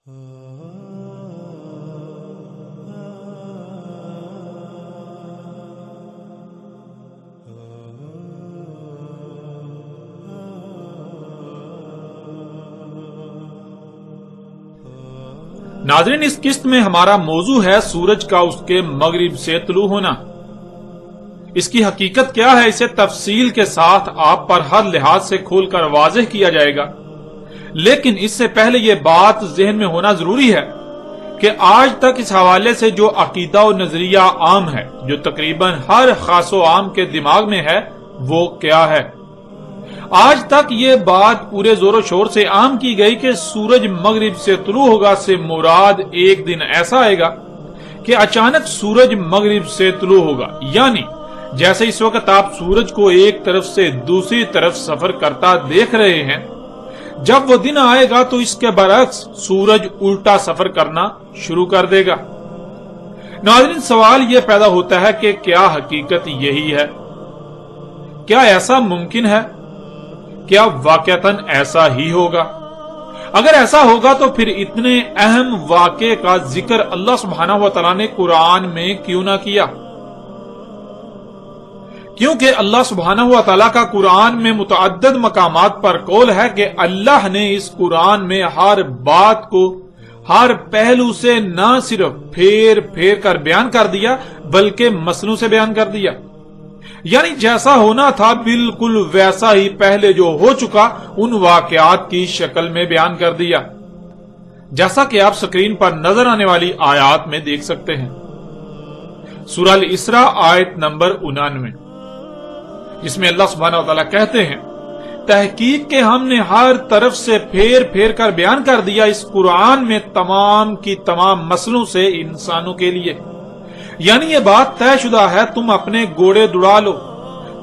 ناظرین، اس قسط میں ہمارا موضوع ہے سورج کا اس کے مغرب سے طلوع ہونا۔ اس کی حقیقت کیا ہے، اسے تفصیل کے ساتھ آپ پر ہر لحاظ سے کھول کر واضح کیا جائے گا، لیکن اس سے پہلے یہ بات ذہن میں ہونا ضروری ہے کہ آج تک اس حوالے سے جو عقیدہ و نظریہ عام ہے، جو تقریباً ہر خاص و عام کے دماغ میں ہے، وہ کیا ہے؟ آج تک یہ بات پورے زور و شور سے عام کی گئی کہ سورج مغرب سے طلوع ہوگا سے مراد ایک دن ایسا آئے گا کہ اچانک سورج مغرب سے طلوع ہوگا، یعنی جیسے اس وقت آپ سورج کو ایک طرف سے دوسری طرف سفر کرتا دیکھ رہے ہیں، جب وہ دن آئے گا تو اس کے برعکس سورج الٹا سفر کرنا شروع کر دے گا۔ ناظرین، سوال یہ پیدا ہوتا ہے کہ کیا حقیقت یہی ہے؟ کیا ایسا ممکن ہے؟ کیا واقعتاً ایسا ہی ہوگا؟ اگر ایسا ہوگا تو پھر اتنے اہم واقعے کا ذکر اللہ سبحانہ و تعالیٰ نے قرآن میں کیوں نہ کیا؟ کیونکہ اللہ سبحانہ و تعالیٰ کا قرآن میں متعدد مقامات پر قول ہے کہ اللہ نے اس قرآن میں ہر بات کو ہر پہلو سے نہ صرف پھیر پھیر کر بیان کر دیا بلکہ مسلوں سے بیان کر دیا، یعنی جیسا ہونا تھا بالکل ویسا ہی پہلے جو ہو چکا ان واقعات کی شکل میں بیان کر دیا، جیسا کہ آپ سکرین پر نظر آنے والی آیات میں دیکھ سکتے ہیں۔ سورہ الاسراء آیت نمبر 99، جس میں اللہ سبحانہ و تعالیٰ کہتے ہیں، تحقیق کہ ہم نے ہر طرف سے پھیر پھیر کر بیان کر دیا اس قرآن میں تمام کی تمام مسلوں سے انسانوں کے لیے، یعنی یہ بات طے شدہ ہے، تم اپنے گوڑے دوڑا لو،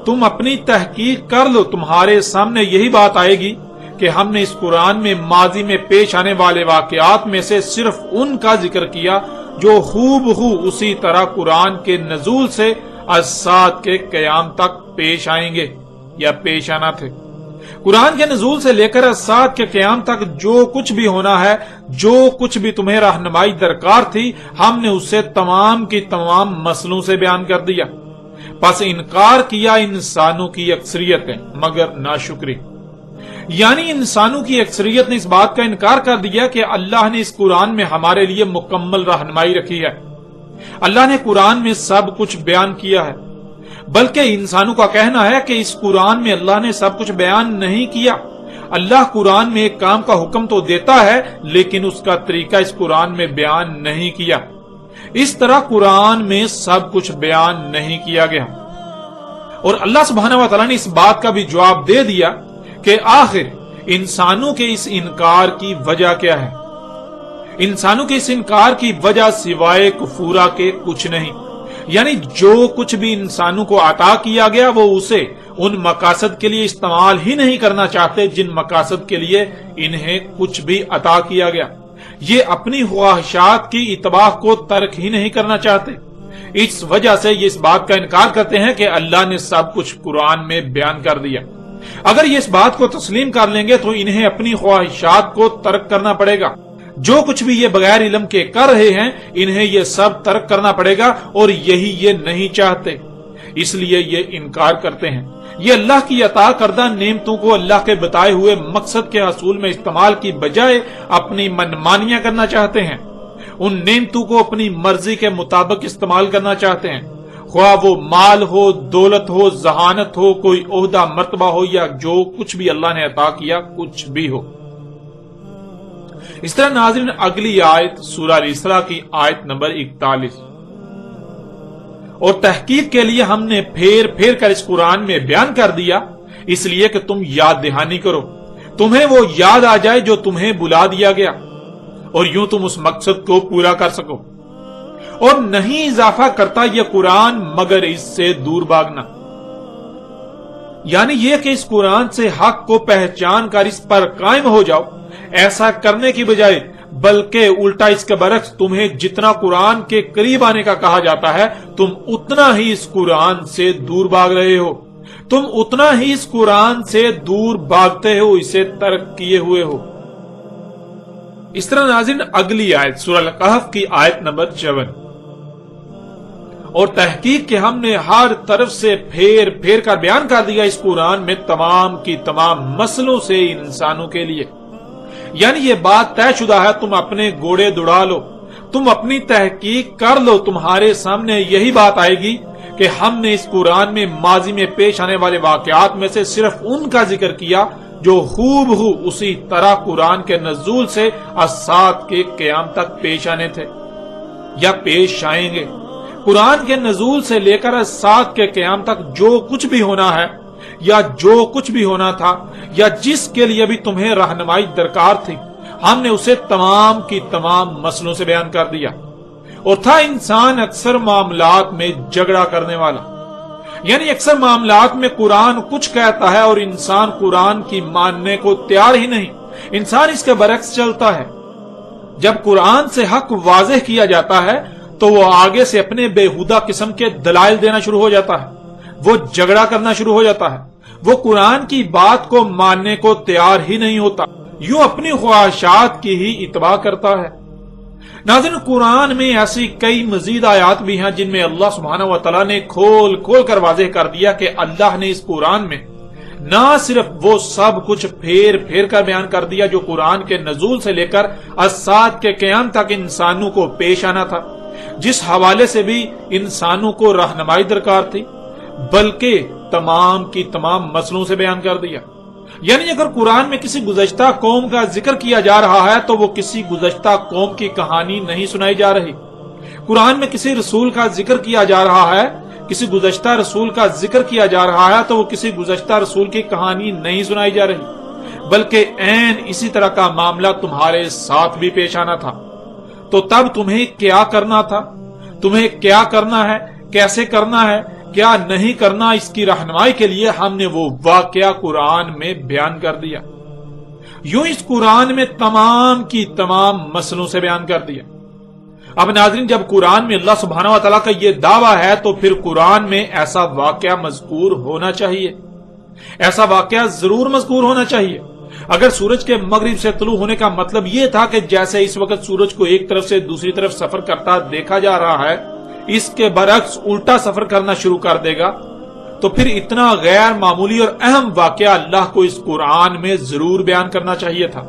تم اپنی تحقیق کر لو، تمہارے سامنے یہی بات آئے گی کہ ہم نے اس قرآن میں ماضی میں پیش آنے والے واقعات میں سے صرف ان کا ذکر کیا جو ہو اسی طرح قرآن کے نزول سے الساعۃ کے قیام تک پیش آئیں گے یا پیش آنا تھے۔ قرآن کے نزول سے لے کر الساعۃ کے قیام تک جو کچھ بھی ہونا ہے، جو کچھ بھی تمہیں رہنمائی درکار تھی، ہم نے اسے تمام کی تمام مسلوں سے بیان کر دیا، پس انکار کیا انسانوں کی اکثریت نے مگر ناشکری، یعنی انسانوں کی اکثریت نے اس بات کا انکار کر دیا کہ اللہ نے اس قرآن میں ہمارے لیے مکمل رہنمائی رکھی ہے، اللہ نے قرآن میں سب کچھ بیان کیا ہے، بلکہ انسانوں کا کہنا ہے کہ اس قرآن میں اللہ نے سب کچھ بیان نہیں کیا۔ اللہ قرآن میں ایک کام کا حکم تو دیتا ہے لیکن اس کا طریقہ اس قرآن میں بیان نہیں کیا، اس طرح قرآن میں سب کچھ بیان نہیں کیا گیا۔ اور اللہ سبحانہ و تعالیٰ نے اس بات کا بھی جواب دے دیا کہ آخر انسانوں کے اس انکار کی وجہ کیا ہے۔ انسانوں کے اس انکار کی وجہ سوائے کفورہ کے کچھ نہیں، یعنی جو کچھ بھی انسانوں کو عطا کیا گیا وہ اسے ان مقاصد کے لیے استعمال ہی نہیں کرنا چاہتے جن مقاصد کے لیے انہیں کچھ بھی عطا کیا گیا، یہ اپنی خواہشات کی اتباع کو ترک ہی نہیں کرنا چاہتے، اس وجہ سے یہ اس بات کا انکار کرتے ہیں کہ اللہ نے سب کچھ قرآن میں بیان کر دیا۔ اگر یہ اس بات کو تسلیم کر لیں گے تو انہیں اپنی خواہشات کو ترک کرنا پڑے گا، جو کچھ بھی یہ بغیر علم کے کر رہے ہیں انہیں یہ سب ترک کرنا پڑے گا، اور یہی یہ نہیں چاہتے، اس لیے یہ انکار کرتے ہیں۔ یہ اللہ کی عطا کردہ نعمتوں کو اللہ کے بتائے ہوئے مقصد کے حصول میں استعمال کی بجائے اپنی منمانیاں کرنا چاہتے ہیں، ان نعمتوں کو اپنی مرضی کے مطابق استعمال کرنا چاہتے ہیں، خواہ وہ مال ہو، دولت ہو، ذہانت ہو، کوئی عہدہ مرتبہ ہو، یا جو کچھ بھی اللہ نے عطا کیا کچھ بھی ہو۔ اس طرح ناظرین اگلی آیت سورہ الاسراء کی آیت نمبر 41، اور تحقیق کے لیے ہم نے پھیر پھیر کر اس قرآن میں بیان کر دیا اس لیے کہ تم یاد دہانی کرو، تمہیں وہ یاد آ جائے جو تمہیں بلا دیا گیا، اور یوں تم اس مقصد کو پورا کر سکو، اور نہیں اضافہ کرتا یہ قرآن مگر اس سے دور بھاگنا، یعنی یہ کہ اس قرآن سے حق کو پہچان کر اس پر قائم ہو جاؤ، ایسا کرنے کی بجائے بلکہ الٹا اس کے برعکس تمہیں جتنا قرآن کے قریب آنے کا کہا جاتا ہے تم اتنا ہی اس قرآن سے دور بھاگ رہے ہو، تم اتنا ہی اس قرآن سے دور بھاگتے ہو، اسے ترک کیے ہوئے ہو۔ اس طرح ناظرین اگلی آیت سورہ الکہف کی آیت نمبر 54، اور تحقیق کہ ہم نے ہر طرف سے پھیر پھیر کر بیان کر دیا اس قرآن میں تمام کی تمام مسئلوں سے انسانوں کے لیے، یعنی یہ بات طے شدہ ہے، تم اپنے گھوڑے دوڑا لو، تم اپنی تحقیق کر لو، تمہارے سامنے یہی بات آئے گی کہ ہم نے اس قرآن میں ماضی میں پیش آنے والے واقعات میں سے صرف ان کا ذکر کیا جو خوب ہو اسی طرح قرآن کے نزول سے الساعۃ کے قیام تک پیش آنے تھے یا پیش آئیں گے۔ قرآن کے نزول سے لے کر الساعۃ کے قیام تک جو کچھ بھی ہونا ہے یا جو کچھ بھی ہونا تھا یا جس کے لیے بھی تمہیں رہنمائی درکار تھی، ہم نے اسے تمام کی تمام مسئلوں سے بیان کر دیا۔ اور تھا انسان اکثر معاملات میں جھگڑا کرنے والا، یعنی اکثر معاملات میں قرآن کچھ کہتا ہے اور انسان قرآن کی ماننے کو تیار ہی نہیں، انسان اس کے برعکس چلتا ہے۔ جب قرآن سے حق واضح کیا جاتا ہے تو وہ آگے سے اپنے بےہودہ قسم کے دلائل دینا شروع ہو جاتا ہے، وہ جھگڑا کرنا شروع ہو جاتا ہے، وہ قرآن کی بات کو ماننے کو تیار ہی نہیں ہوتا، یوں اپنی خواہشات کی ہی اتباع کرتا ہے۔ ناظرین قرآن میں ایسی کئی مزید آیات بھی ہیں جن میں اللہ سبحانہ و تعالیٰ نے کھول کھول کر واضح کر دیا کہ اللہ نے اس قرآن میں نہ صرف وہ سب کچھ پھیر پھیر کر بیان کر دیا جو قرآن کے نزول سے لے کر الساعۃ کے قیام تک انسانوں کو پیش آنا تھا، جس حوالے سے بھی انسانوں کو رہنمائی درکار تھی، بلکہ تمام کی تمام مسئلوں سے بیان کر دیا۔ یعنی اگر قرآن میں کسی گزشتہ قوم کا ذکر کیا جا رہا ہے تو وہ کسی گزشتہ قوم کی کہانی نہیں سنائی جا رہی، قرآن میں کسی رسول کا ذکر کیا جا رہا ہے، کسی گزشتہ رسول کا ذکر کیا جا رہا ہے تو وہ کسی گزشتہ رسول کی کہانی نہیں سنائی جا رہی، بلکہ عین اسی طرح کا معاملہ تمہارے ساتھ بھی پیش آنا تھا۔ تو تب تمہیں کیا کرنا تھا، تمہیں کیا کرنا ہے، کیسے کرنا ہے، کیا نہیں کرنا، اس کی رہنمائی کے لیے ہم نے وہ واقعہ قرآن میں بیان کر دیا۔ یوں اس قرآن میں تمام کی تمام مسئلوں سے بیان کر دیا۔ اب ناظرین جب قرآن میں اللہ سبحانہ و تعالیٰ کا یہ دعویٰ ہے تو پھر قرآن میں ایسا واقعہ مذکور ہونا چاہیے، ایسا واقعہ ضرور مذکور ہونا چاہیے۔ اگر سورج کے مغرب سے طلوع ہونے کا مطلب یہ تھا کہ جیسے اس وقت سورج کو ایک طرف سے دوسری طرف سفر کرتا دیکھا جا رہا ہے اس کے برعکس الٹا سفر کرنا شروع کر دے گا، تو پھر اتنا غیر معمولی اور اہم واقعہ اللہ کو اس قرآن میں ضرور بیان کرنا چاہیے تھا۔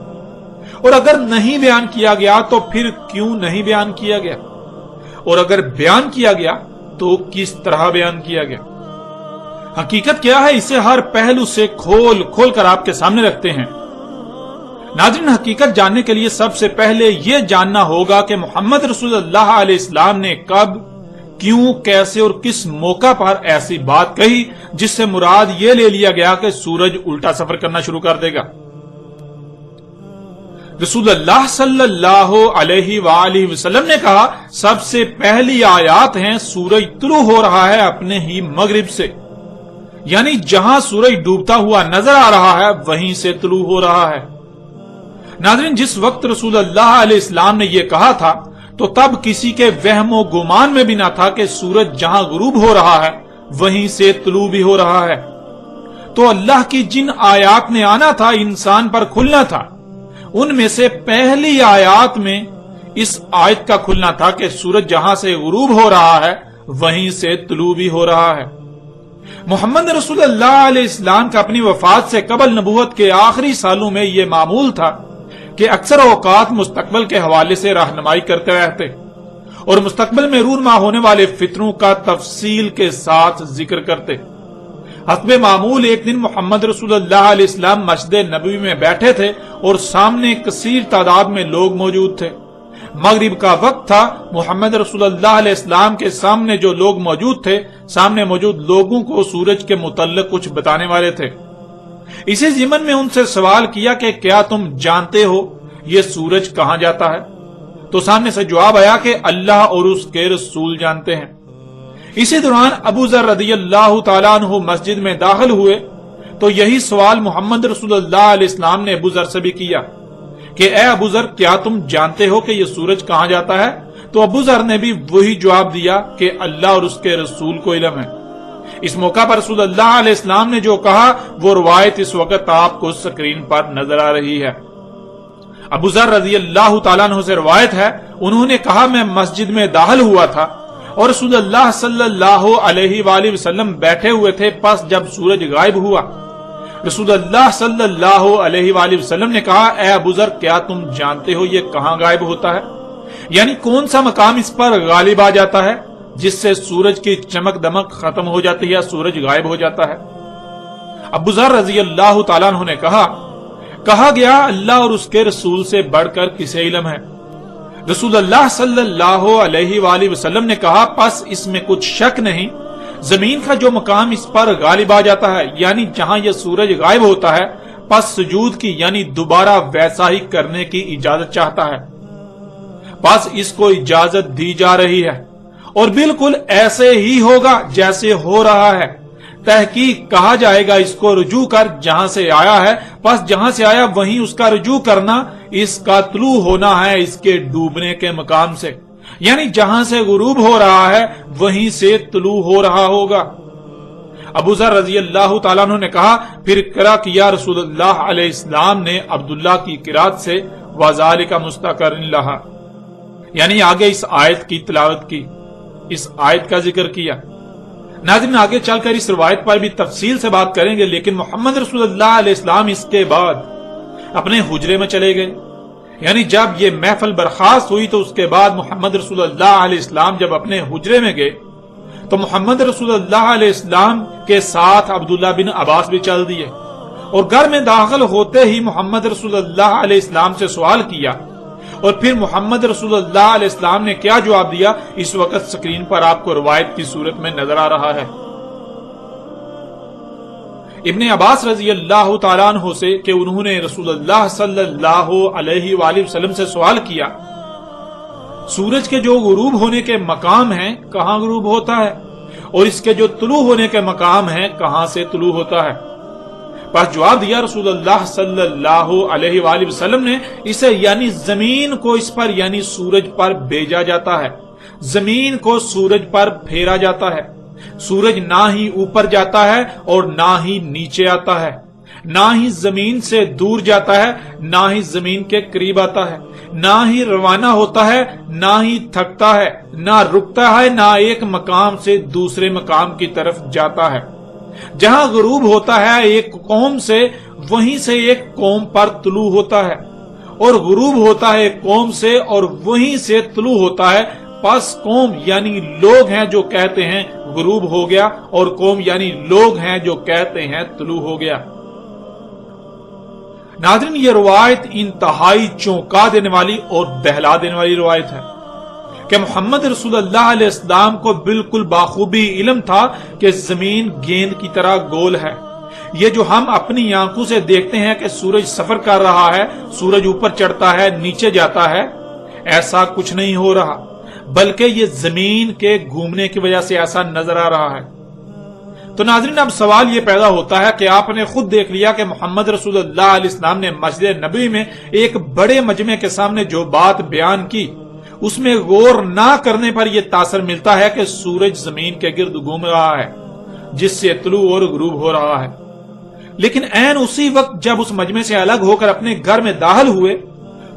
اور اگر نہیں بیان کیا گیا تو پھر کیوں نہیں بیان کیا گیا، اور اگر بیان کیا گیا تو کس طرح بیان کیا گیا؟ حقیقت کیا ہے اسے ہر پہلو سے کھول کھول کر آپ کے سامنے رکھتے ہیں۔ ناظرین حقیقت جاننے کے لیے سب سے پہلے یہ جاننا ہوگا کہ محمد رسول اللہ علیہ السلام نے کب، کیوں، کیسے اور کس موقع پر ایسی بات کہی جس سے مراد یہ لے لیا گیا کہ سورج الٹا سفر کرنا شروع کر دے گا۔ رسول اللہ صلی اللہ علیہ وآلہ وسلم نے کہا سب سے پہلی آیات ہیں سورج طلوع ہو رہا ہے اپنے ہی مغرب سے، یعنی جہاں سورج ڈوبتا ہوا نظر آ رہا ہے وہیں سے طلوع ہو رہا ہے۔ ناظرین جس وقت رسول اللہ علیہ السلام نے یہ کہا تھا تو تب کسی کے وہم و گمان میں بھی نہ تھا کہ سورج جہاں غروب ہو رہا ہے وہیں سے طلوع بھی ہو رہا ہے۔ تو اللہ کی جن آیات نے آنا تھا انسان پر کھلنا تھا، ان میں سے پہلی آیات میں اس آیت کا کھلنا تھا کہ سورج جہاں سے غروب ہو رہا ہے وہیں سے طلوع بھی ہو رہا ہے۔ محمد رسول اللہ علیہ السلام کا اپنی وفات سے قبل نبوت کے آخری سالوں میں یہ معمول تھا کہ اکثر اوقات مستقبل کے حوالے سے رہنمائی کرتے رہتے اور مستقبل میں رونما ہونے والے فتنوں کا تفصیل کے ساتھ ذکر کرتے۔ حسب معمول ایک دن محمد رسول اللہ علیہ السلام مسجد نبوی میں بیٹھے تھے اور سامنے کثیر تعداد میں لوگ موجود تھے۔ مغرب کا وقت تھا، محمد رسول اللہ علیہ السلام کے سامنے جو لوگ موجود تھے، سامنے موجود لوگوں کو سورج کے متعلق کچھ بتانے والے تھے۔ اسی ضمن میں ان سے سوال کیا کہ کیا تم جانتے ہو یہ سورج کہاں جاتا ہے؟ تو سامنے سے جواب آیا کہ اللہ اور اس کے رسول جانتے ہیں۔ اسی دوران ابو ذر رضی اللہ تعالیٰ عنہ مسجد میں داخل ہوئے تو یہی سوال محمد رسول اللہ علیہ السلام نے ابو ذر سے بھی کیا کہ اے ابو ذر کیا تم جانتے ہو کہ یہ سورج کہاں جاتا ہے؟ تو ابو ذر نے بھی وہی جواب دیا کہ اللہ اور اس کے رسول کو علم ہے۔ اس موقع پر رسول اللہ علیہ السلام نے جو کہا وہ روایت اس وقت آپ کو سکرین پر نظر آ رہی ہے۔ ابو ذر رضی اللہ تعالیٰ عنہ سے روایت ہے، انہوں نے کہا میں مسجد میں داخل ہوا تھا اور رسول اللہ صلی اللہ علیہ وآلہ وسلم بیٹھے ہوئے تھے، پس جب سورج غائب ہوا رسول اللہ صلی اللہ علیہ وآلہ وسلم نے کہا اے ابو ذر کیا تم جانتے ہو یہ کہاں غائب ہوتا ہے؟ یعنی کون سا مقام اس پر غالب آ جاتا ہے جس سے سورج کی چمک دمک ختم ہو جاتی ہے، سورج غائب ہو جاتا ہے؟ ابو ذر رضی اللہ تعالیٰ عنہ نے کہا گیا اللہ اور اس کے رسول سے بڑھ کر کسے علم ہے؟ رسول اللہ صلی اللہ علیہ وآلہ وسلم نے کہا پس اس میں کچھ شک نہیں، زمین کا جو مقام اس پر غالب آ جاتا ہے یعنی جہاں یہ سورج غائب ہوتا ہے، پس سجود کی یعنی دوبارہ ویسا ہی کرنے کی اجازت چاہتا ہے، پس اس کو اجازت دی جا رہی ہے اور بالکل ایسے ہی ہوگا جیسے ہو رہا ہے۔ تحقیق کہا جائے گا اس کو رجوع کر جہاں سے آیا ہے، پس جہاں سے آیا وہیں اس کا رجوع کرنا، اس کا طلوع ہونا ہے اس کے ڈوبنے کے مقام سے، یعنی جہاں سے غروب ہو رہا ہے وہیں سے طلوع ہو رہا ہوگا۔ ابو ذر رضی اللہ تعالیٰ عنہ نے کہا پھر قرأ کیا رسول اللہ علیہ السلام نے عبداللہ کی قرأت سے وَذَلِكَ مُسْتَقَرٌ لَهَا، یعنی آگے اس آیت کی تلاوت کی، اس آیت کا ذکر کیا۔ ناظرین آگے چل کر اس روایت پر بھی تفصیل سے بات کریں گے، لیکن محمد رسول اللہ علیہ السلام اس کے بعد اپنے حجرے میں چلے گئے، یعنی جب یہ محفل برخاست ہوئی تو اس کے بعد محمد رسول اللہ علیہ السلام جب اپنے حجرے میں گئے تو محمد رسول اللہ علیہ السلام کے ساتھ عبداللہ بن عباس بھی چل دیے اور گھر میں داخل ہوتے ہی محمد رسول اللہ علیہ السلام سے سوال کیا اور پھر محمد رسول اللہ علیہ السلام نے کیا جواب دیا اس وقت سکرین پر آپ کو روایت کی صورت میں نظر آ رہا ہے۔ ابن عباس رضی اللہ تعالیٰ عنہ سے کہ انہوں نے رسول اللہ صلی اللہ علیہ وآلہ وسلم سے سوال کیا سورج کے جو غروب ہونے کے مقام ہیں کہاں غروب ہوتا ہے اور اس کے جو طلوع ہونے کے مقام ہیں کہاں سے طلوع ہوتا ہے؟ پس جواب دیا رسول اللہ صلی اللہ علیہ وآلہ وسلم نے اسے یعنی زمین کو اس پر یعنی سورج پر بھیجا جاتا ہے، زمین کو سورج پر پھیرا جاتا ہے، سورج نہ ہی اوپر جاتا ہے اور نہ ہی نیچے آتا ہے، نہ ہی زمین سے دور جاتا ہے نہ ہی زمین کے قریب آتا ہے، نہ ہی روانہ ہوتا ہے نہ ہی تھکتا ہے، نہ رکتا ہے، نہ ایک مقام سے دوسرے مقام کی طرف جاتا ہے۔ جہاں غروب ہوتا ہے ایک قوم سے وہیں سے ایک قوم پر طلوع ہوتا ہے اور غروب ہوتا ہے ایک قوم سے اور وہیں سے طلوع ہوتا ہے، پس قوم یعنی لوگ ہیں جو کہتے ہیں غروب ہو گیا اور قوم یعنی لوگ ہیں جو کہتے ہیں طلوع ہو گیا۔ ناظرین یہ روایت انتہائی چونکا دینے والی اور بہلا دینے والی روایت ہے کہ محمد رسول اللہ علیہ السلام کو بالکل باخوبی علم تھا کہ زمین گیند کی طرح گول ہے۔ یہ جو ہم اپنی آنکھوں سے دیکھتے ہیں کہ سورج سفر کر رہا ہے، سورج اوپر چڑھتا ہے نیچے جاتا ہے، ایسا کچھ نہیں ہو رہا، بلکہ یہ زمین کے گھومنے کی وجہ سے ایسا نظر آ رہا ہے۔ تو ناظرین اب سوال یہ پیدا ہوتا ہے کہ آپ نے خود دیکھ لیا کہ محمد رسول اللہ علیہ السلام نے مسجد نبوی میں ایک بڑے مجمع کے سامنے جو بات بیان کی اس میں غور نہ کرنے پر یہ تاثر ملتا ہے کہ سورج زمین کے گرد گھوم رہا ہے جس سے طلوع اور غروب ہو رہا ہے، لیکن عین اسی وقت جب اس مجمع سے الگ ہو کر اپنے گھر میں داخل ہوئے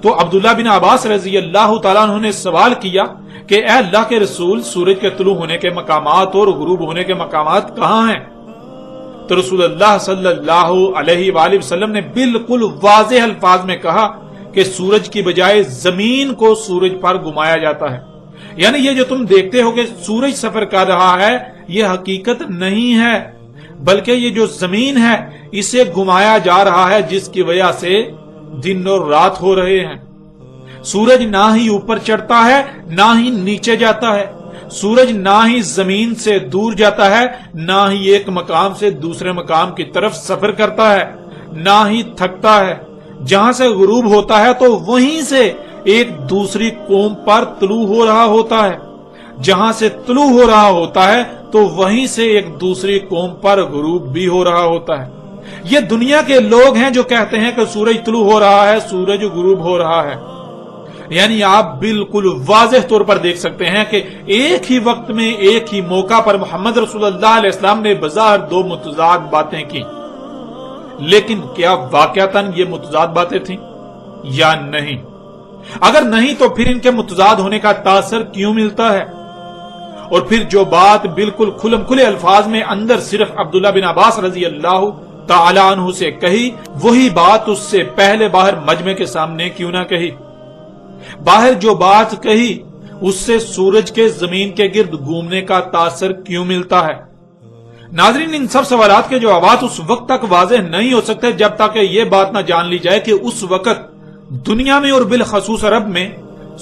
تو عبداللہ بن عباس رضی اللہ تعالیٰ عنہ نے سوال کیا کہ اے اللہ کے رسول سورج کے طلوع ہونے کے مقامات اور غروب ہونے کے مقامات کہاں ہیں؟ تو رسول اللہ صلی اللہ علیہ وآلہ وسلم نے بالکل واضح الفاظ میں کہا کہ سورج کی بجائے زمین کو سورج پر گھمایا جاتا ہے، یعنی یہ جو تم دیکھتے ہو کہ سورج سفر کر رہا ہے یہ حقیقت نہیں ہے، بلکہ یہ جو زمین ہے اسے گھمایا جا رہا ہے جس کی وجہ سے دن اور رات ہو رہے ہیں۔ سورج نہ ہی اوپر چڑھتا ہے نہ ہی نیچے جاتا ہے، سورج نہ ہی زمین سے دور جاتا ہے نہ ہی ایک مقام سے دوسرے مقام کی طرف سفر کرتا ہے، نہ ہی تھکتا ہے۔ جہاں سے غروب ہوتا ہے تو وہیں سے ایک دوسری قوم پر طلوع ہو رہا ہوتا ہے، جہاں سے طلوع ہو رہا ہوتا ہے تو وہیں سے ایک دوسری قوم پر غروب بھی ہو رہا ہوتا ہے۔ یہ دنیا کے لوگ ہیں جو کہتے ہیں کہ سورج طلوع ہو رہا ہے سورج غروب ہو رہا ہے، یعنی آپ بالکل واضح طور پر دیکھ سکتے ہیں کہ ایک ہی وقت میں ایک ہی موقع پر محمد رسول اللہ علیہ السلام نے بظاہر دو متضاد باتیں کی، لیکن کیا واقعتاً یہ متضاد باتیں تھیں؟ یا نہیں؟ اگر نہیں تو پھر ان کے متضاد ہونے کا تاثر کیوں ملتا ہے؟ اور پھر جو بات بالکل کھلم کھلے الفاظ میں اندر صرف عبداللہ بن عباس رضی اللہ تعالی عنہ سے کہی، وہی بات اس سے پہلے باہر مجمع کے سامنے کیوں نہ کہی؟ باہر جو بات کہی اس سے سورج کے زمین کے گرد گھومنے کا تاثر کیوں ملتا ہے؟ ناظرین، ان سب سوالات کے جوابات اس وقت تک واضح نہیں ہو سکتے جب تک یہ بات نہ جان لی جائے کہ اس وقت دنیا میں اور بالخصوص عرب میں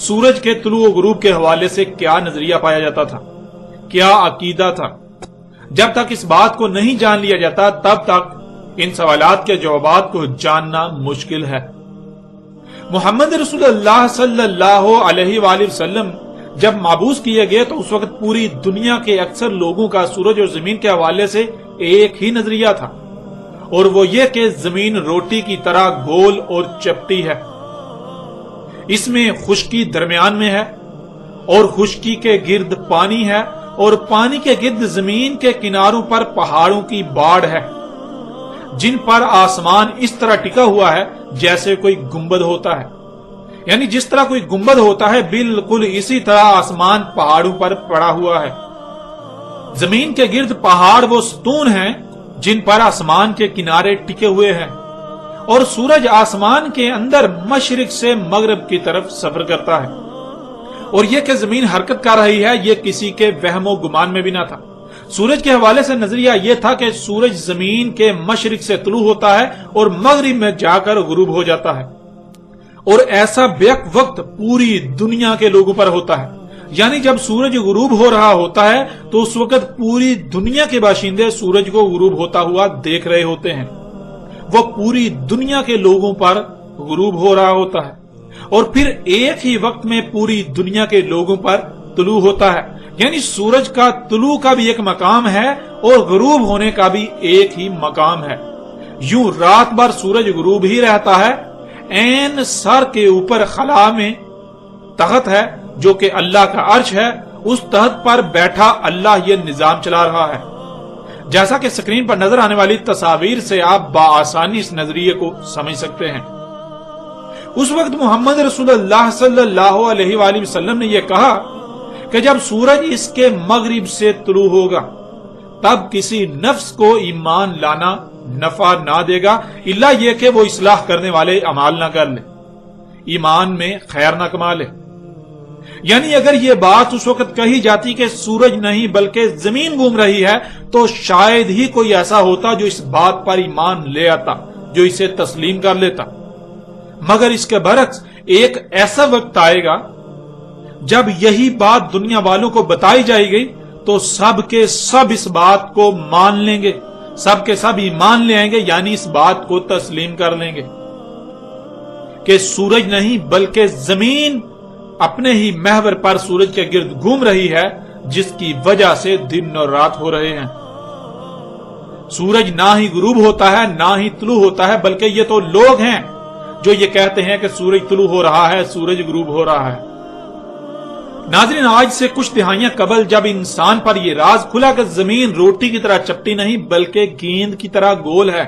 سورج کے طلوع و غروب کے حوالے سے کیا نظریہ پایا جاتا تھا، کیا عقیدہ تھا۔ جب تک اس بات کو نہیں جان لیا جاتا تب تک ان سوالات کے جوابات کو جاننا مشکل ہے۔ محمد رسول اللہ صلی اللہ علیہ وآلہ وسلم جب مبعوث کیے گئے تو اس وقت پوری دنیا کے اکثر لوگوں کا سورج اور زمین کے حوالے سے ایک ہی نظریہ تھا، اور وہ یہ کہ زمین روٹی کی طرح گول اور چپٹی ہے، اس میں خشکی درمیان میں ہے اور خشکی کے گرد پانی ہے، اور پانی کے گرد زمین کے کناروں پر پہاڑوں کی باڑ ہے جن پر آسمان اس طرح ٹکا ہوا ہے جیسے کوئی گنبد ہوتا ہے، یعنی جس طرح کوئی گنبد ہوتا ہے بالکل اسی طرح آسمان پہاڑوں پر پڑا ہوا ہے۔ زمین کے گرد پہاڑ وہ ستون ہیں جن پر آسمان کے کنارے ٹکے ہوئے ہیں، اور سورج آسمان کے اندر مشرق سے مغرب کی طرف سفر کرتا ہے، اور یہ کہ زمین حرکت کر رہی ہے یہ کسی کے وہم و گمان میں بھی نہ تھا۔ سورج کے حوالے سے نظریہ یہ تھا کہ سورج زمین کے مشرق سے طلوع ہوتا ہے اور مغرب میں جا کر غروب ہو جاتا ہے، اور ایسا بیک وقت پوری دنیا کے لوگوں پر ہوتا ہے، یعنی جب سورج غروب ہو رہا ہوتا ہے تو اس وقت پوری دنیا کے باشندے سورج کو غروب ہوتا ہوا دیکھ رہے ہوتے ہیں، وہ پوری دنیا کے لوگوں پر غروب ہو رہا ہوتا ہے، اور پھر ایک ہی وقت میں پوری دنیا کے لوگوں پر طلوع ہوتا ہے، یعنی سورج کا طلوع کا بھی ایک مقام ہے اور غروب ہونے کا بھی ایک ہی مقام ہے۔ یوں رات بھر سورج غروب ہی رہتا ہے، عین سر کے اوپر خلا میں تخت ہے جو کہ اللہ کا عرش ہے، اس تخت پر بیٹھا اللہ یہ نظام چلا رہا ہے۔ جیسا کہ سکرین پر نظر آنے والی تصاویر سے آپ بآسانی اس نظریے کو سمجھ سکتے ہیں۔ اس وقت محمد رسول اللہ صلی اللہ علیہ وآلہ وسلم نے یہ کہا کہ جب سورج اس کے مغرب سے طلوع ہوگا تب کسی نفس کو ایمان لانا نفع نہ دے گا الا یہ کہ وہ اصلاح کرنے والے اعمال نہ کر لے، ایمان میں خیر نہ کما لے۔ یعنی اگر یہ بات اس وقت کہی جاتی کہ سورج نہیں بلکہ زمین گھوم رہی ہے تو شاید ہی کوئی ایسا ہوتا جو اس بات پر ایمان لے آتا، جو اسے تسلیم کر لیتا، مگر اس کے برعکس ایک ایسا وقت آئے گا جب یہی بات دنیا والوں کو بتائی جائے گی تو سب کے سب اس بات کو مان لیں گے، سب کے سب ایمان لے آئیں گے، یعنی اس بات کو تسلیم کر لیں گے کہ سورج نہیں بلکہ زمین اپنے ہی محور پر سورج کے گرد گھوم رہی ہے جس کی وجہ سے دن اور رات ہو رہے ہیں۔ سورج نہ ہی غروب ہوتا ہے نہ ہی طلوع ہوتا ہے، بلکہ یہ تو لوگ ہیں جو یہ کہتے ہیں کہ سورج طلوع ہو رہا ہے، سورج غروب ہو رہا ہے۔ ناظرین، آج سے کچھ دہائیاں قبل جب انسان پر یہ راز کھلا کہ زمین روٹی کی طرح چپٹی نہیں بلکہ گیند کی طرح گول ہے،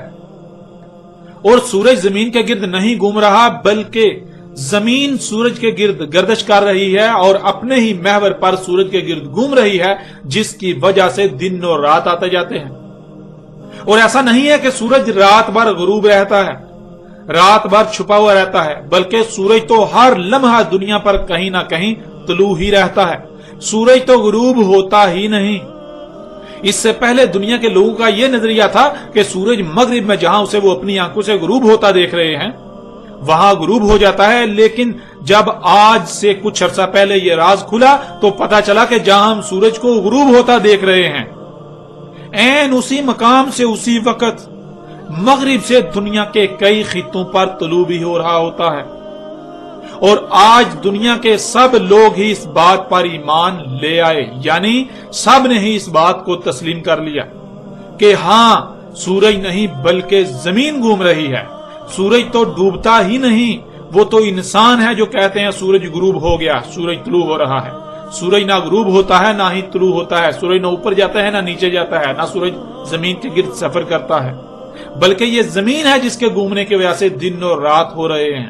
اور سورج زمین کے گرد نہیں گھوم رہا بلکہ زمین سورج کے گرد گردش کر رہی ہے اور اپنے ہی محور پر سورج کے گرد گھوم رہی ہے جس کی وجہ سے دن اور رات آتے جاتے ہیں، اور ایسا نہیں ہے کہ سورج رات بھر غروب رہتا ہے، رات بھر چھپا ہوا رہتا ہے، بلکہ سورج تو ہر لمحہ دنیا پر کہیں نہ کہیں طلوع ہی رہتا ہے، سورج تو غروب ہوتا ہی نہیں۔ اس سے پہلے دنیا کے لوگوں کا یہ نظریہ تھا کہ سورج مغرب میں جہاں اسے وہ اپنی آنکھوں سے غروب ہوتا دیکھ رہے ہیں وہاں غروب ہو جاتا ہے، لیکن جب آج سے کچھ عرصہ پہلے یہ راز کھلا تو پتا چلا کہ جہاں ہم سورج کو غروب ہوتا دیکھ رہے ہیں عین اسی مقام سے اسی وقت مغرب سے دنیا کے کئی خطوں پر طلوع بھی ہو رہا ہوتا ہے، اور آج دنیا کے سب لوگ ہی اس بات پر ایمان لے آئے، یعنی سب نے ہی اس بات کو تسلیم کر لیا کہ ہاں سورج نہیں بلکہ زمین گھوم رہی ہے، سورج تو ڈوبتا ہی نہیں، وہ تو انسان ہے جو کہتے ہیں سورج غروب ہو گیا، سورج طلوع ہو رہا ہے۔ سورج نہ غروب ہوتا ہے نہ ہی طلوع ہوتا ہے، سورج نہ اوپر جاتا ہے نہ نیچے جاتا ہے، نہ سورج زمین کے گرد سفر کرتا ہے، بلکہ یہ زمین ہے جس کے گھومنے کی وجہ سے دن اور رات ہو رہے ہیں۔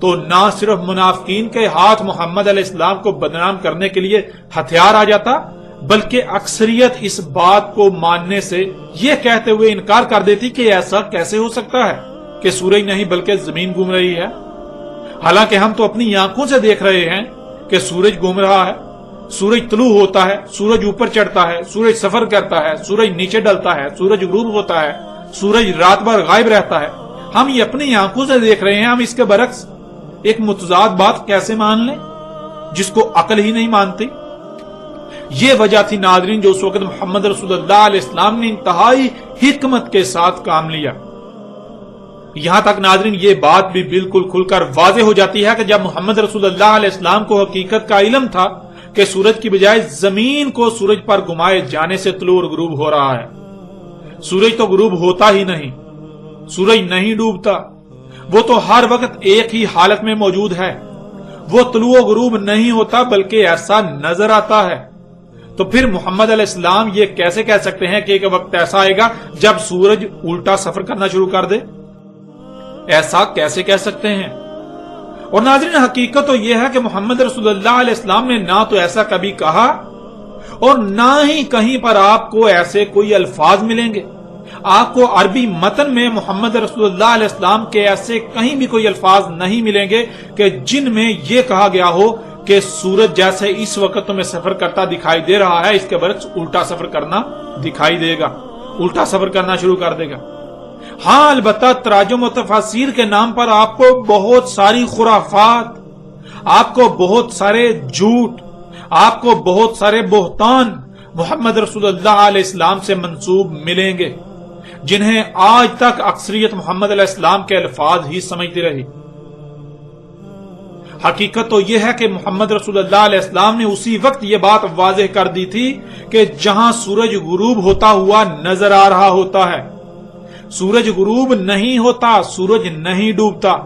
تو نہ صرف منافقین کے ہاتھ محمد علیہ السلام کو بدنام کرنے کے لیے ہتھیار آ جاتا، بلکہ اکثریت اس بات کو ماننے سے یہ کہتے ہوئے انکار کر دیتی کہ ایسا کیسے ہو سکتا ہے کہ سورج نہیں بلکہ زمین گھوم رہی ہے، حالانکہ ہم تو اپنی آنکھوں سے دیکھ رہے ہیں کہ سورج گھوم رہا ہے، سورج طلوع ہوتا ہے، سورج اوپر چڑھتا ہے، سورج سفر کرتا ہے، سورج نیچے ڈلتا ہے، سورج غروب ہوتا ہے، سورج رات بھر غائب رہتا ہے، ہم یہ اپنی آنکھوں سے دیکھ رہے ہیں، ہم اس کے برعکس ایک متضاد بات کیسے مان لیں جس کو عقل ہی نہیں مانتی؟ یہ وجہ تھی ناظرین جو اس وقت محمد رسول اللہ علیہ السلام نے انتہائی حکمت کے ساتھ کام لیا۔ یہاں تک ناظرین یہ بات بھی بالکل کھل کر واضح ہو جاتی ہے کہ جب محمد رسول اللہ علیہ السلام کو حقیقت کا علم تھا کہ سورج کی بجائے زمین کو سورج پر گھمائے جانے سے طلوع اور غروب ہو رہا ہے، سورج تو غروب ہوتا ہی نہیں، سورج نہیں ڈوبتا، وہ تو ہر وقت ایک ہی حالت میں موجود ہے، وہ طلوع و غروب نہیں ہوتا بلکہ ایسا نظر آتا ہے، تو پھر محمد علیہ السلام یہ کیسے کہہ سکتے ہیں کہ ایک وقت ایسا آئے گا جب سورج الٹا سفر کرنا شروع کر دے؟ ایسا کیسے کہہ سکتے ہیں؟ اور ناظرین حقیقت تو یہ ہے کہ محمد رسول اللہ علیہ السلام نے نہ تو ایسا کبھی کہا اور نہ ہی کہیں پر آپ کو ایسے کوئی الفاظ ملیں گے۔ آپ کو عربی متن میں محمد رسول اللہ علیہ السلام کے ایسے کہیں بھی کوئی الفاظ نہیں ملیں گے کہ جن میں یہ کہا گیا ہو کہ سورج جیسے اس وقت تمہیں سفر کرتا دکھائی دے رہا ہے، اس کے برعکس الٹا سفر کرنا دکھائی دے گا، الٹا سفر کرنا شروع کر دے گا۔ ہاں البتہ تراجم و تفاسیر کے نام پر آپ کو بہت ساری خرافات، آپ کو بہت سارے جھوٹ، آپ کو بہت سارے بہتان محمد رسول اللہ علیہ السلام سے منسوب ملیں گے، جنہیں آج تک اکثریت محمد علیہ السلام کے الفاظ ہی سمجھتی رہی۔ حقیقت تو یہ ہے کہ محمد رسول اللہ علیہ السلام نے اسی وقت یہ بات واضح کر دی تھی کہ جہاں سورج غروب ہوتا ہوا نظر آ رہا ہوتا ہے، سورج غروب نہیں ہوتا، سورج نہیں ڈوبتا،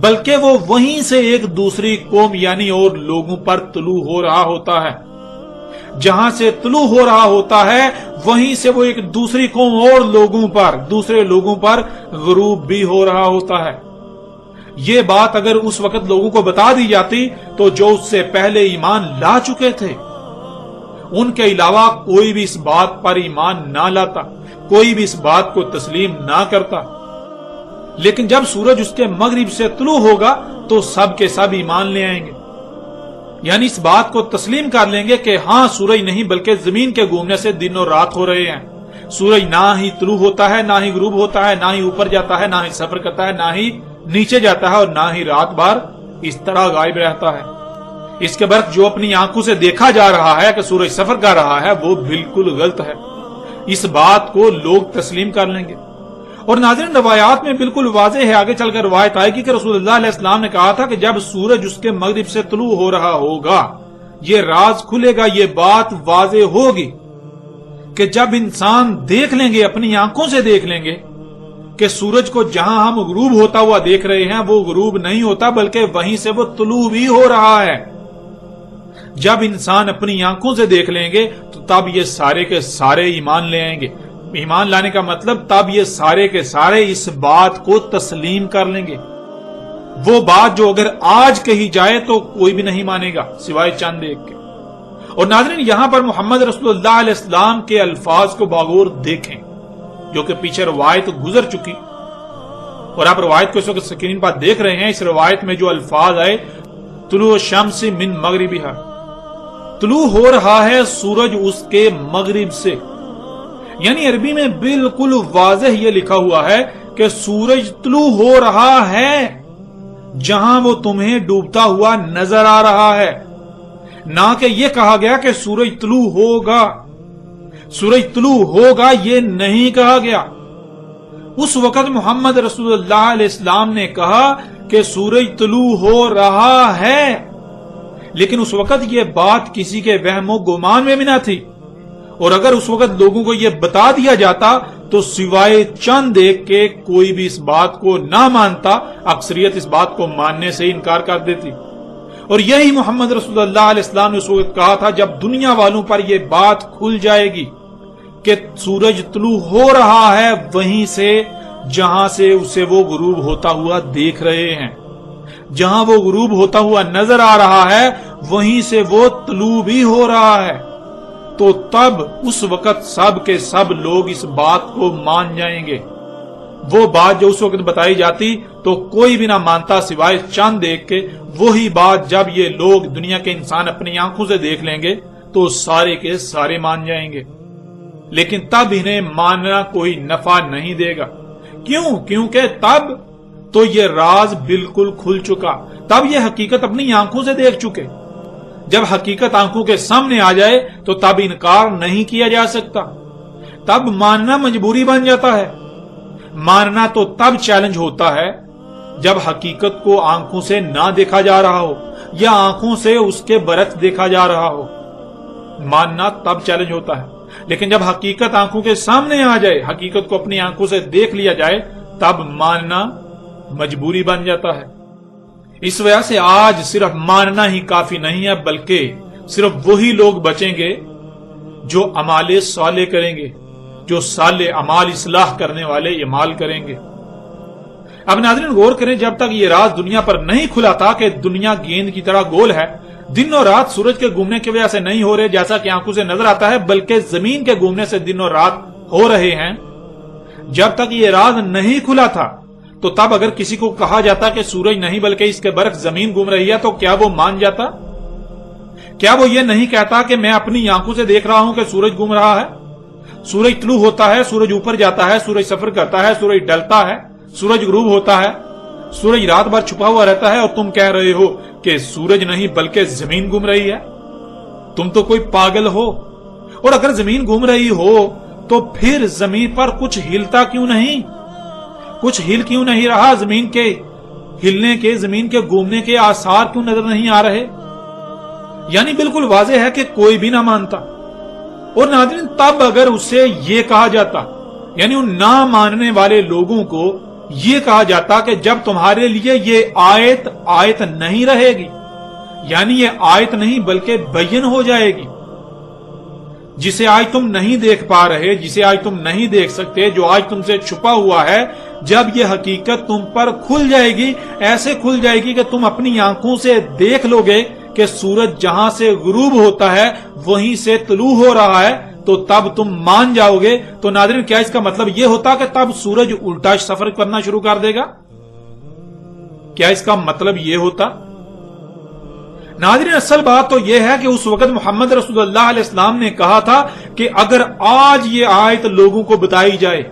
بلکہ وہ وہیں سے ایک دوسری قوم یعنی اور لوگوں پر طلوع ہو رہا ہوتا ہے، جہاں سے طلوع ہو رہا ہوتا ہے وہیں سے وہ ایک دوسری قوم اور لوگوں پر، دوسرے لوگوں پر غروب بھی ہو رہا ہوتا ہے۔ یہ بات اگر اس وقت لوگوں کو بتا دی جاتی تو جو اس سے پہلے ایمان لا چکے تھے ان کے علاوہ کوئی بھی اس بات پر ایمان نہ لاتا، کوئی بھی اس بات کو تسلیم نہ کرتا، لیکن جب سورج اس کے مغرب سے طلوع ہوگا تو سب کے سب ایمان لے آئیں گے، یعنی اس بات کو تسلیم کر لیں گے کہ ہاں سورج نہیں بلکہ زمین کے گھومنے سے دن اور رات ہو رہے ہیں، سورج نہ ہی طلوع ہوتا ہے، نہ ہی غروب ہوتا ہے، نہ ہی اوپر جاتا ہے، نہ ہی سفر کرتا ہے، نہ ہی نیچے جاتا ہے، اور نہ ہی رات بھر اس طرح غائب رہتا ہے۔ اس کے برعکس جو اپنی آنکھوں سے دیکھا جا رہا ہے کہ سورج سفر کر رہا ہے وہ بالکل غلط ہے، اس بات کو لوگ تسلیم کر لیں گے۔ اور ناظرین روایات میں بالکل واضح ہے، آگے چل کر روایت آئے گی کہ رسول اللہ علیہ السلام نے کہا تھا کہ جب سورج اس کے مغرب سے طلوع ہو رہا ہوگا یہ راز کھلے گا، یہ بات واضح ہوگی کہ جب انسان دیکھ لیں گے، اپنی آنکھوں سے دیکھ لیں گے کہ سورج کو جہاں ہم غروب ہوتا ہوا دیکھ رہے ہیں وہ غروب نہیں ہوتا بلکہ وہیں سے وہ طلوع بھی ہو رہا ہے۔ جب انسان اپنی آنکھوں سے دیکھ لیں گے تو تب یہ سارے کے سارے ایمان لے آئیں گے۔ ایمان لانے کا مطلب تب یہ سارے کے سارے اس بات کو تسلیم کر لیں گے، وہ بات جو اگر آج کہی جائے تو کوئی بھی نہیں مانے گا سوائے چند ایک کے۔ اور ناظرین یہاں پر محمد رسول اللہ علیہ السلام کے الفاظ کو باغور دیکھیں جو کہ پیچھے روایت گزر چکی، اور آپ روایت کو اس وقت سکرین پر دیکھ رہے ہیں۔ اس روایت میں جو الفاظ آئے طلوع الشمس من مغربها، طلوع ہو رہا ہے سورج اس کے مغرب سے، یعنی عربی میں بالکل واضح یہ لکھا ہوا ہے کہ سورج طلوع ہو رہا ہے جہاں وہ تمہیں ڈوبتا ہوا نظر آ رہا ہے، نہ کہ یہ کہا گیا کہ سورج طلوع ہوگا، سورج طلوع ہوگا یہ نہیں کہا گیا۔ اس وقت محمد رسول اللہ علیہ السلام نے کہا کہ سورج طلوع ہو رہا ہے، لیکن اس وقت یہ بات کسی کے وہم و گمان میں بھی نہ تھی، اور اگر اس وقت لوگوں کو یہ بتا دیا جاتا تو سوائے چند ایک کے کوئی بھی اس بات کو نہ مانتا، اکثریت اس بات کو ماننے سے انکار کر دیتی۔ اور یہی محمد رسول اللہ علیہ السلام نے اس وقت کہا تھا جب دنیا والوں پر یہ بات کھل جائے گی کہ سورج طلوع ہو رہا ہے وہیں سے جہاں سے اسے وہ غروب ہوتا ہوا دیکھ رہے ہیں، جہاں وہ غروب ہوتا ہوا نظر آ رہا ہے وہیں سے وہ طلوع بھی ہو رہا ہے، تو تب اس وقت سب کے سب لوگ اس بات کو مان جائیں گے۔ وہ بات جو اس وقت بتائی جاتی تو کوئی بھی نہ مانتا سوائے چاند دیکھ کے، وہی بات جب یہ لوگ دنیا کے انسان اپنی آنکھوں سے دیکھ لیں گے تو سارے کے سارے مان جائیں گے، لیکن تب انہیں ماننا کوئی نفع نہیں دے گا۔ کیوں؟ کیونکہ تب تو یہ راز بالکل کھل چکا، تب یہ حقیقت اپنی آنکھوں سے دیکھ چکے۔ جب حقیقت آنکھوں کے سامنے آ جائے تو تب انکار نہیں کیا جا سکتا، تب ماننا مجبوری بن جاتا ہے۔ ماننا تو تب چیلنج ہوتا ہے جب حقیقت کو آنکھوں سے نہ دیکھا جا رہا ہو یا آنکھوں سے اس کے برعکس دیکھا جا رہا ہو، ماننا تب چیلنج ہوتا ہے۔ لیکن جب حقیقت آنکھوں کے سامنے آ جائے، حقیقت کو اپنی آنکھوں سے دیکھ لیا جائے، تب ماننا مجبوری بن جاتا ہے۔ اس وجہ سے آج صرف ماننا ہی کافی نہیں ہے، بلکہ صرف وہی لوگ بچیں گے جو اعمال صالح کریں گے، جو صالح اعمال اصلاح کرنے والے اعمال کریں گے۔ اب ناظرین غور کریں، جب تک یہ راز دنیا پر نہیں کھلا تھا کہ دنیا گیند کی طرح گول ہے، دن اور رات سورج کے گھومنے کی وجہ سے نہیں ہو رہے جیسا کہ آنکھوں سے نظر آتا ہے، بلکہ زمین کے گھومنے سے دن اور رات ہو رہے ہیں۔ جب تک یہ راز نہیں کھلا تھا تو تب اگر کسی کو کہا جاتا کہ سورج نہیں بلکہ اس کے برعکس زمین گھوم رہی ہے تو کیا وہ مان جاتا؟ کیا وہ یہ نہیں کہتا کہ میں اپنی آنکھوں سے دیکھ رہا ہوں کہ سورج گھوم رہا ہے؟ سورج طلوع ہوتا ہے، سورج اوپر جاتا ہے، سورج سفر کرتا ہے، سورج ڈلتا ہے، سورج غروب ہوتا ہے، سورج رات بھر چھپا ہوا رہتا ہے، اور تم کہہ رہے ہو کہ سورج نہیں بلکہ زمین گھوم رہی ہے؟ تم تو کوئی پاگل ہو۔ اور اگر زمین گھوم رہی ہو تو پھر زمین پر کچھ ہلتا کیوں نہیں؟ کچھ ہل کیوں نہیں رہا؟ زمین کے ہلنے کے، زمین کے گھومنے کے آثار کیوں نظر نہیں آ رہے؟ یعنی بالکل واضح ہے کہ کوئی بھی نہ مانتا۔ اور ناظرین تب اگر اسے یہ کہا جاتا، یعنی ان نہ ماننے والے لوگوں کو یہ کہا جاتا کہ جب تمہارے لیے یہ آیت نہیں رہے گی، یعنی یہ آیت نہیں بلکہ بین ہو جائے گی، جسے آج تم نہیں دیکھ پا رہے، جسے آج تم نہیں دیکھ سکتے، جو آج تم سے چھپا ہوا ہے، جب یہ حقیقت تم پر کھل جائے گی، ایسے کھل جائے گی کہ تم اپنی آنکھوں سے دیکھ لو گے کہ سورج جہاں سے غروب ہوتا ہے وہیں سے طلوع ہو رہا ہے، تو تب تم مان جاؤ گے۔ تو ناظرین کیا اس کا مطلب یہ ہوتا کہ تب سورج الٹا سفر کرنا شروع کر دے گا؟ کیا اس کا مطلب یہ ہوتا؟ ناظرین اصل بات تو یہ ہے کہ اس وقت محمد رسول اللہ علیہ السلام نے کہا تھا کہ اگر آج یہ آیت لوگوں کو بتائی جائے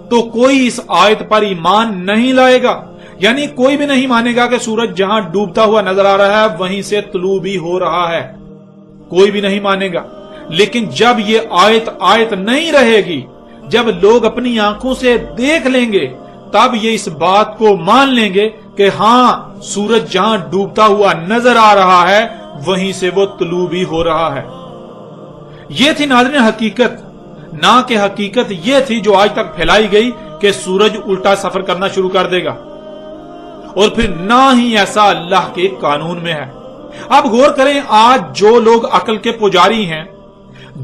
تو کوئی اس آیت پر ایمان نہیں لائے گا، یعنی کوئی بھی نہیں مانے گا کہ سورج جہاں ڈوبتا ہوا نظر آ رہا ہے وہیں سے طلوع بھی ہو رہا ہے، کوئی بھی نہیں مانے گا۔ لیکن جب یہ آیت نہیں رہے گی، جب لوگ اپنی آنکھوں سے دیکھ لیں گے، تب یہ اس بات کو مان لیں گے کہ ہاں سورج جہاں ڈوبتا ہوا نظر آ رہا ہے وہیں سے وہ طلوع بھی ہو رہا ہے۔ یہ تھی ناظرین حقیقت، نہ کہ حقیقت یہ تھی جو آج تک پھیلائی گئی کہ سورج الٹا سفر کرنا شروع کر دے گا، اور پھر نہ ہی ایسا اللہ کے قانون میں ہے۔ اب غور کریں، آج جو لوگ عقل کے پجاری ہیں،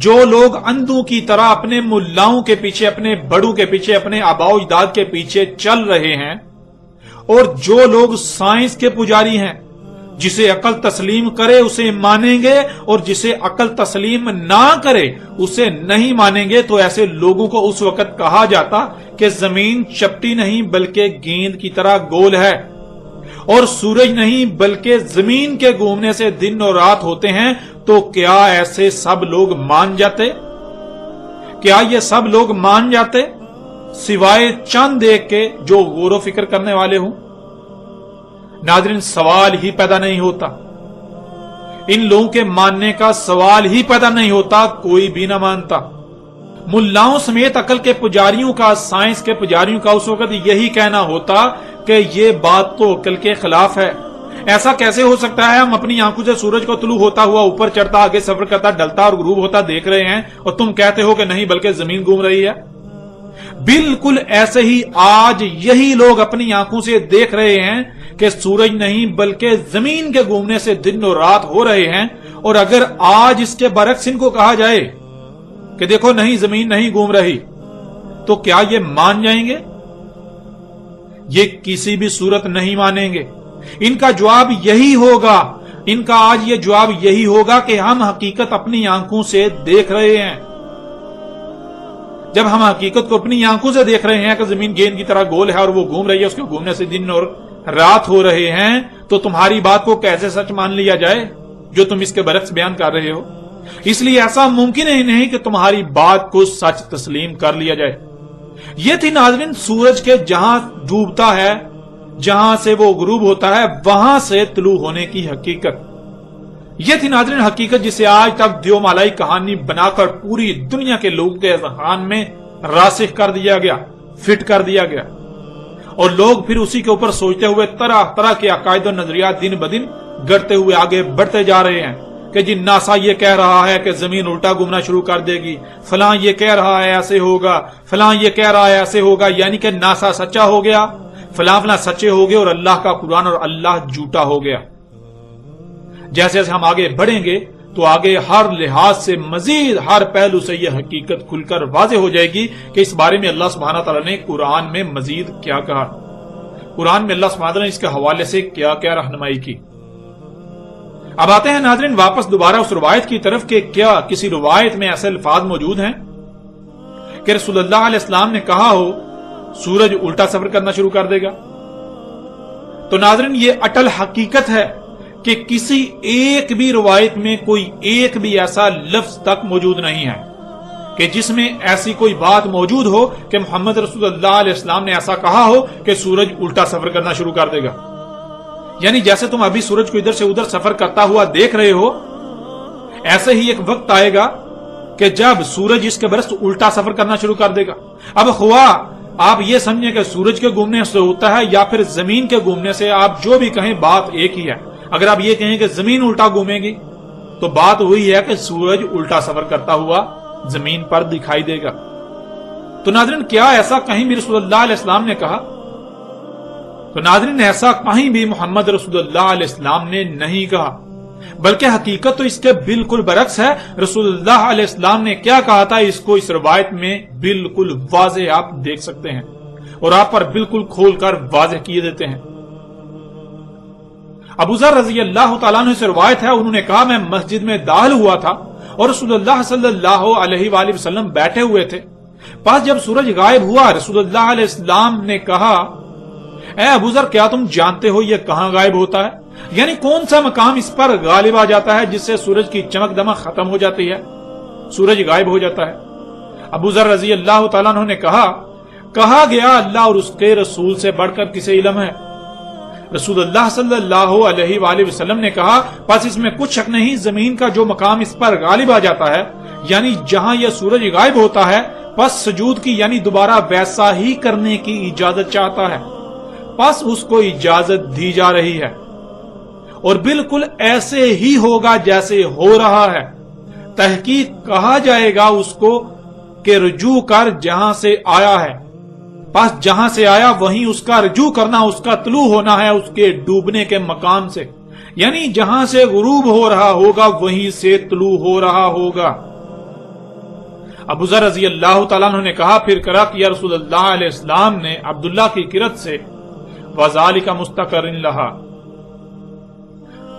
جو لوگ اندھوں کی طرح اپنے ملاؤں کے پیچھے، اپنے بڑوں کے پیچھے، اپنے آباء و اجداد کے پیچھے چل رہے ہیں، اور جو لوگ سائنس کے پجاری ہیں، جسے عقل تسلیم کرے اسے مانیں گے، اور جسے عقل تسلیم نہ کرے اسے نہیں مانیں گے، تو ایسے لوگوں کو اس وقت کہا جاتا کہ زمین چپٹی نہیں بلکہ گیند کی طرح گول ہے، اور سورج نہیں بلکہ زمین کے گھومنے سے دن اور رات ہوتے ہیں۔ تو کیا ایسے سب لوگ مان جاتے؟ کیا یہ سب لوگ مان جاتے سوائے چند دیکھ کے جو غور و فکر کرنے والے ہوں؟ ناظرین سوال ہی پیدا نہیں ہوتا، ان لوگوں کے ماننے کا سوال ہی پیدا نہیں ہوتا، کوئی بھی نہ مانتا۔ ملاؤں سمیت عقل کے پجاریوں کا، سائنس کے پجاریوں کا اس وقت یہی کہنا ہوتا کہ یہ بات تو عقل کے خلاف ہے۔ ایسا کیسے ہو سکتا ہے؟ ہم اپنی آنکھوں سے سورج کو طلوع ہوتا ہوا، اوپر چڑھتا، آگے سفر کرتا، ڈلتا اور غروب ہوتا دیکھ رہے ہیں، اور تم کہتے ہو کہ نہیں بلکہ زمین گھوم رہی ہے۔ بالکل ایسے ہی آج یہی لوگ اپنی آنکھوں سے دیکھ رہے ہیں کہ سورج نہیں بلکہ زمین کے گھومنے سے دن اور رات ہو رہے ہیں، اور اگر آج اس کے برعکس ان کو کہا جائے کہ دیکھو نہیں زمین نہیں گھوم رہی، تو کیا یہ مان جائیں گے؟ یہ کسی بھی صورت نہیں مانیں گے، ان کا جواب یہی ہوگا، ان کا آج یہ جواب یہی ہوگا کہ ہم حقیقت اپنی آنکھوں سے دیکھ رہے ہیں۔ جب ہم حقیقت کو اپنی آنکھوں سے دیکھ رہے ہیں کہ زمین گیند کی طرح گول ہے اور وہ گھوم رہی ہے، اس کے گھومنے سے دن اور رات ہو رہے ہیں، تو تمہاری بات کو کیسے سچ مان لیا جائے جو تم اس کے برعکس بیان کر رہے ہو؟ اس لیے ایسا ممکن ہی نہیں کہ تمہاری بات کو سچ تسلیم کر لیا جائے۔ یہ تھی ناظرین سورج کے جہاں ڈوبتا ہے، جہاں سے وہ غروب ہوتا ہے، وہاں سے طلوع ہونے کی حقیقت۔ یہ تھی ناظرین حقیقت جسے آج تک دیو مالائی کہانی بنا کر پوری دنیا کے لوگوں کے اذہان میں راسخ کر دیا گیا، فٹ کر دیا گیا، اور لوگ پھر اسی کے اوپر سوچتے ہوئے طرح طرح کے عقائد و نظریات دن بدن گڑتے ہوئے آگے بڑھتے جا رہے ہیں کہ جی ناسا یہ کہہ رہا ہے کہ زمین الٹا گھومنا شروع کر دے گی، فلاں یہ کہہ رہا ہے ایسے ہوگا، فلاں یہ کہہ رہا ہے ایسے ہوگا، یعنی کہ ناسا سچا ہو گیا، فلاں فلاں سچے ہو گئے، اور اللہ کا قرآن اور اللہ جھوٹا ہو گیا۔ جیسے جیسے ہم آگے بڑھیں گے تو آگے ہر لحاظ سے مزید ہر پہلو سے یہ حقیقت کھل کر واضح ہو جائے گی کہ اس بارے میں اللہ سبحانہ تعالیٰ نے قرآن میں مزید کیا کہا، قرآن میں اللہ سبحانہ تعالیٰ نے اس کے حوالے سے کیا کیا رہنمائی کی۔ اب آتے ہیں ناظرین واپس دوبارہ اس روایت کی طرف کہ کیا کسی روایت میں ایسے الفاظ موجود ہیں کہ رسول اللہ علیہ السلام نے کہا ہو سورج الٹا سفر کرنا شروع کر دے گا؟ تو ناظرین یہ اٹل حقیقت ہے کہ کسی ایک بھی روایت میں کوئی ایک بھی ایسا لفظ تک موجود نہیں ہے کہ جس میں ایسی کوئی بات موجود ہو کہ محمد رسول اللہ علیہ السلام نے ایسا کہا ہو کہ سورج الٹا سفر کرنا شروع کر دے گا۔ یعنی جیسے تم ابھی سورج کو ادھر سے ادھر سفر کرتا ہوا دیکھ رہے ہو، ایسے ہی ایک وقت آئے گا کہ جب سورج اس کے برعکس الٹا سفر کرنا شروع کر دے گا۔ اب خواہ آپ یہ سمجھیں کہ سورج کے گھومنے سے ہوتا ہے یا پھر زمین کے گھومنے سے، آپ جو بھی کہیں بات ایک ہی ہے۔ اگر آپ یہ کہیں کہ زمین الٹا گھومے گی تو بات وہی ہے کہ سورج الٹا سفر کرتا ہوا زمین پر دکھائی دے گا۔ تو ناظرین کیا ایسا کہیں بھی رسول اللہ علیہ السلام نے کہا؟ تو ناظرین ایسا کہیں بھی محمد رسول اللہ علیہ السلام نے نہیں کہا، بلکہ حقیقت تو اس کے بالکل برعکس ہے۔ رسول اللہ علیہ السلام نے کیا کہا تھا اس کو اس روایت میں بالکل واضح آپ دیکھ سکتے ہیں اور آپ پر بالکل کھول کر واضح کیے دیتے ہیں۔ ابو ذر رضی اللہ تعالیٰ عنہ سے روایت ہے، انہوں نے کہا میں مسجد میں داخل ہوا تھا اور رسول اللہ صلی اللہ علیہ وآلہ وسلم بیٹھے ہوئے تھے۔ پس جب سورج غائب ہوا رسول اللہ علیہ السلام نے کہا اے ابو ذر کیا تم جانتے ہو یہ کہاں غائب ہوتا ہے؟ یعنی کون سا مقام اس پر غالب آ جاتا ہے جس سے سورج کی چمک دمک ختم ہو جاتی ہے، سورج غائب ہو جاتا ہے؟ ابو ذر رضی اللہ تعالیٰ عنہ نے کہا گیا اللہ اور اس کے رسول سے بڑھ کر کسے علم ہے؟ رسول اللہ صلی اللہ علیہ وآلہ وسلم نے کہا پس اس میں کچھ شک نہیں، زمین کا جو مقام اس پر غالب آ جاتا ہے یعنی جہاں یہ سورج غائب ہوتا ہے، پس سجود کی یعنی دوبارہ ویسا ہی کرنے کی اجازت چاہتا ہے، پس اس کو اجازت دی جا رہی ہے اور بالکل ایسے ہی ہوگا جیسے ہو رہا ہے۔ تحقیق کہا جائے گا اس کو کہ رجوع کر جہاں سے آیا ہے، پس جہاں سے آیا وہیں اس کا رجوع کرنا، اس کا طلوع ہونا ہے اس کے ڈوبنے کے مقام سے، یعنی جہاں سے غروب ہو رہا ہوگا وہیں سے طلوع ہو رہا ہوگا۔ ابو ذر رضی اللہ تعالیٰ عنہ نے کہا پھر کرا کہ یا رسول اللہ علیہ السلام نے عبداللہ کی قرت سے وَذَلِكَ مُسْتَقَرٍ لَهَا۔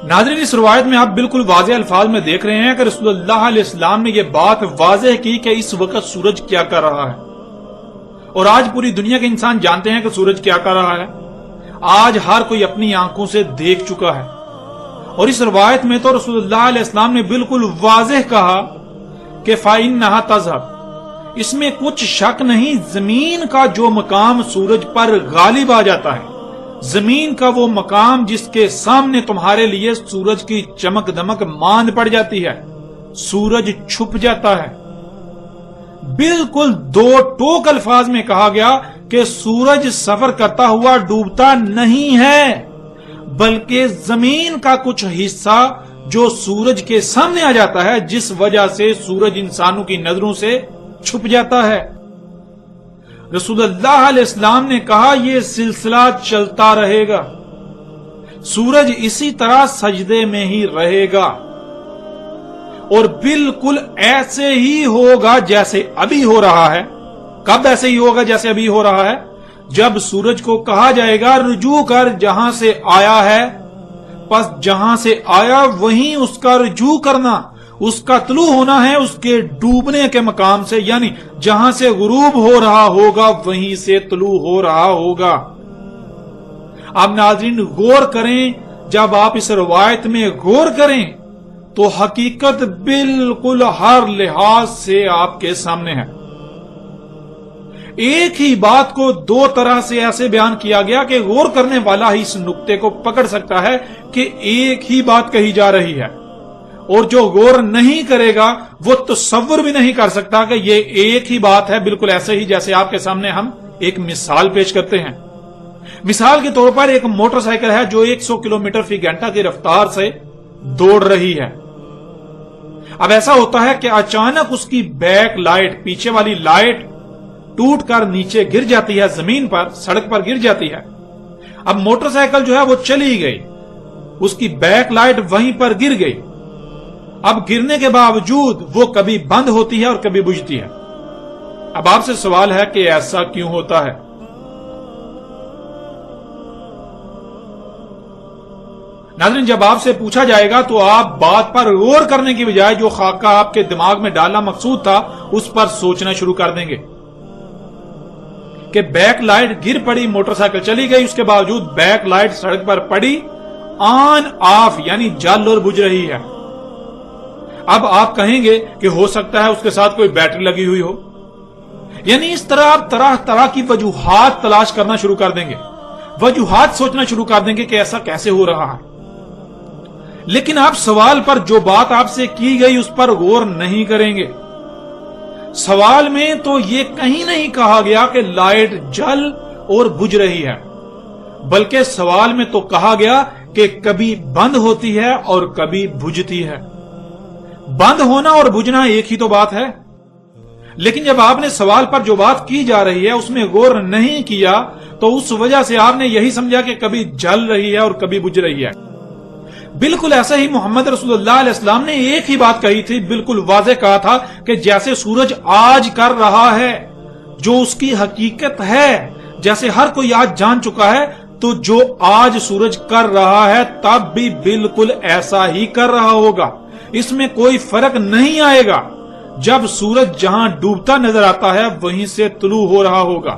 ناظرین اس روایت میں آپ بالکل واضح الفاظ میں دیکھ رہے ہیں کہ رسول اللہ علیہ السلام نے یہ بات واضح کی کہ اس وقت سورج کیا کر رہا ہے، اور آج پوری دنیا کے انسان جانتے ہیں کہ سورج کیا کر رہا ہے، آج ہر کوئی اپنی آنکھوں سے دیکھ چکا ہے۔ اور اس روایت میں تو رسول اللہ علیہ السلام نے بالکل واضح کہا کہ فَإِنَّهَا تَذْهَبُ، اس میں کچھ شک نہیں، زمین کا جو مقام سورج پر غالب آ جاتا ہے، زمین کا وہ مقام جس کے سامنے تمہارے لیے سورج کی چمک دمک ماند پڑ جاتی ہے، سورج چھپ جاتا ہے۔ بالکل دو ٹوک الفاظ میں کہا گیا کہ سورج سفر کرتا ہوا ڈوبتا نہیں ہے، بلکہ زمین کا کچھ حصہ جو سورج کے سامنے آ جاتا ہے جس وجہ سے سورج انسانوں کی نظروں سے چھپ جاتا ہے۔ رسول اللہ علیہ السلام نے کہا یہ سلسلہ چلتا رہے گا، سورج اسی طرح سجدے میں ہی رہے گا اور بالکل ایسے ہی ہوگا جیسے ابھی ہو رہا ہے۔ کب ایسے ہی ہوگا جیسے ابھی ہو رہا ہے؟ جب سورج کو کہا جائے گا رجوع کر جہاں سے آیا ہے، پس جہاں سے آیا وہیں اس کا رجوع کرنا، اس کا طلوع ہونا ہے اس کے ڈوبنے کے مقام سے، یعنی جہاں سے غروب ہو رہا ہوگا وہیں سے طلوع ہو رہا ہوگا۔ اب ناظرین غور کریں، جب آپ اس روایت میں غور کریں تو حقیقت بالکل ہر لحاظ سے آپ کے سامنے ہے۔ ایک ہی بات کو دو طرح سے ایسے بیان کیا گیا کہ غور کرنے والا ہی اس نقطے کو پکڑ سکتا ہے کہ ایک ہی بات کہی جا رہی ہے، اور جو غور نہیں کرے گا وہ تصور بھی نہیں کر سکتا کہ یہ ایک ہی بات ہے، بالکل ایسے ہی جیسے آپ کے سامنے ہم ایک مثال پیش کرتے ہیں۔ مثال کے طور پر ایک موٹر سائیکل ہے جو 100 کلومیٹر فی گھنٹہ کی رفتار سے دوڑ رہی ہے۔ اب ایسا ہوتا ہے کہ اچانک اس کی بیک لائٹ، پیچھے والی لائٹ ٹوٹ کر نیچے گر جاتی ہے، زمین پر، سڑک پر گر جاتی ہے۔ اب موٹر سائیکل جو ہے وہ چلی گئی، اس کی بیک لائٹ وہیں پر گر گئی۔ اب گرنے کے باوجود وہ کبھی بند ہوتی ہے اور کبھی بجھتی ہے۔ اب آپ سے سوال ہے کہ ایسا کیوں ہوتا ہے؟ ناظرین جب آپ سے پوچھا جائے گا تو آپ بات پر غور کرنے کی بجائے جو خاکہ آپ کے دماغ میں ڈالنا مقصود تھا اس پر سوچنا شروع کر دیں گے کہ بیک لائٹ گر پڑی، موٹر سائیکل چلی گئی، اس کے باوجود بیک لائٹ سڑک پر پڑی، آن آف یعنی جل اور بجھ رہی ہے۔ اب آپ کہیں گے کہ ہو سکتا ہے اس کے ساتھ کوئی بیٹری لگی ہوئی ہو، یعنی اس طرح آپ طرح طرح کی وجوہات تلاش کرنا شروع کر دیں گے، وجوہات سوچنا شروع کر دیں گے کہ ایسا کیسے ہو رہا ہے۔ لیکن آپ سوال پر جو بات آپ سے کی گئی اس پر غور نہیں کریں گے۔ سوال میں تو یہ کہیں نہیں کہا گیا کہ لائٹ جل اور بجھ رہی ہے، بلکہ سوال میں تو کہا گیا کہ کبھی بند ہوتی ہے اور کبھی بجھتی ہے۔ بند ہونا اور بجھنا ایک ہی تو بات ہے، لیکن جب آپ نے سوال پر جو بات کی جا رہی ہے اس میں غور نہیں کیا تو اس وجہ سے آپ نے یہی سمجھا کہ کبھی جل رہی ہے اور کبھی بجھ رہی ہے۔ بالکل ایسا ہی محمد رسول اللہ علیہ السلام نے ایک ہی بات کہی تھی، بالکل واضح کہا تھا کہ جیسے سورج آج کر رہا ہے جو اس کی حقیقت ہے، جیسے ہر کوئی آج جان چکا ہے، تو جو آج سورج کر رہا ہے تب بھی بالکل ایسا ہی کر رہا ہوگا، اس میں کوئی فرق نہیں آئے گا۔ جب سورج جہاں ڈوبتا نظر آتا ہے وہیں سے طلوع ہو رہا ہوگا۔